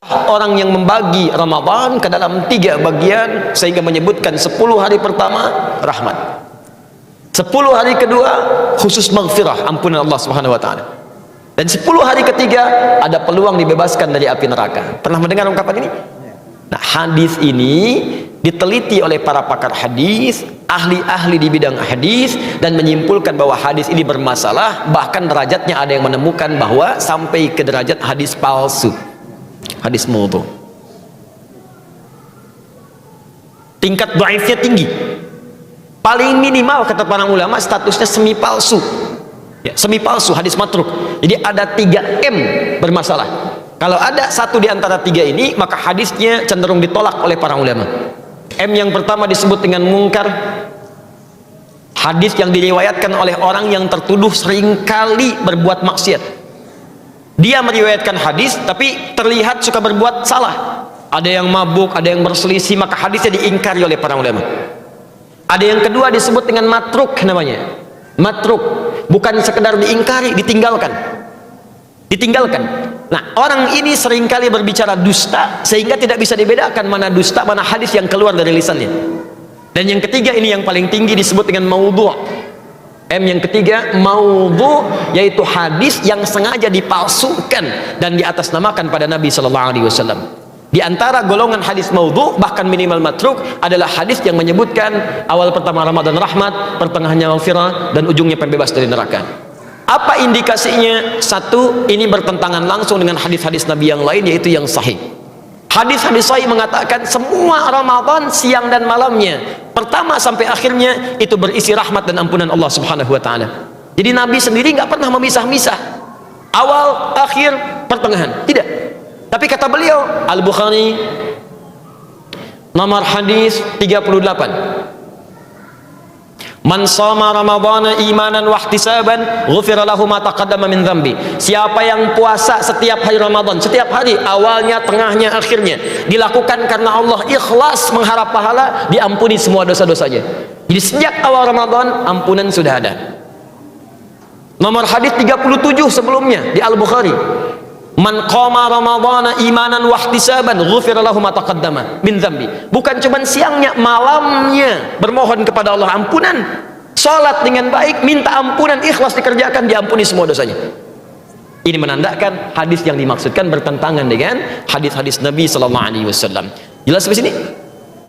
Orang yang membagi Ramadan ke dalam 3 bagian sehingga menyebutkan 10 hari pertama rahmat, 10 hari kedua khusus maghfirah, ampunan Allah Subhanahu wa taala, dan 10 hari ketiga ada peluang dibebaskan dari api neraka. Pernah mendengar ungkapan ini? Nah, hadis ini diteliti oleh para pakar hadis, ahli-ahli di bidang hadis, dan menyimpulkan bahwa hadis ini bermasalah. Bahkan derajatnya ada yang menemukan bahwa sampai ke derajat hadis palsu, hadis maudhu. Tingkat dhaifnya tinggi. Paling minimal kata para ulama statusnya semi palsu. Ya, semi palsu, hadis matruk. Jadi ada 3M bermasalah. Kalau ada satu di antara 3 ini, maka hadisnya cenderung ditolak oleh para ulama. M yang pertama disebut dengan mungkar. Hadis yang diriwayatkan oleh orang yang tertuduh seringkali berbuat maksiat. Dia meriwayatkan hadis tapi terlihat suka berbuat salah. Ada yang mabuk, ada yang berselisih, maka hadisnya diingkari oleh para ulama. Ada yang kedua disebut dengan matruk namanya. Matruk, bukan sekedar diingkari, ditinggalkan. Nah, orang ini seringkali berbicara dusta sehingga tidak bisa dibedakan mana dusta, mana hadis yang keluar dari lisannya. Dan yang ketiga ini yang paling tinggi disebut dengan maudhu'. M yang ketiga maudhu', yaitu hadis yang sengaja dipalsukan dan diatasnamakan pada Nabi sallallahu alaihi wasallam. Di antara golongan hadis maudhu', bahkan minimal matruk, adalah hadis yang menyebutkan awal pertama Ramadan rahmat, pertengahannya maghfirah, dan ujungnya pembebas dari neraka. Apa indikasinya? Satu, ini bertentangan langsung dengan hadis-hadis Nabi yang lain, yaitu yang sahih. Hadis-hadis sahih mengatakan semua Ramadan siang dan malamnya, pertama sampai akhirnya, itu berisi rahmat dan ampunan Allah Subhanahu wa taala. Jadi Nabi sendiri nggak pernah memisah-misah awal, akhir, pertengahan, tidak. Tapi kata beliau, Al-Bukhari nomor hadis 38, man shoma ramadhana imanan wa ihtisaban ghufira lahu ma taqaddama min dzambi. Siapa yang puasa setiap hari Ramadan, setiap hari, awalnya, tengahnya, akhirnya, dilakukan karena Allah, ikhlas mengharap pahala, diampuni semua dosa-dosanya. Jadi sejak awal Ramadan ampunan sudah ada. Nomor hadis 37 sebelumnya di Al-Bukhari, man qama ramadhana imanan wa ihtisaban ghufira lahu ma taqaddama min dzambi. Bukan cuma siangnya, malamnya bermohon kepada Allah ampunan, salat dengan baik, minta ampunan, ikhlas dikerjakan, diampuni semua dosanya. Ini menandakan hadis yang dimaksudkan bertentangan dengan hadis-hadis Nabi sallallahu alaihi wasallam. Jelas di sini?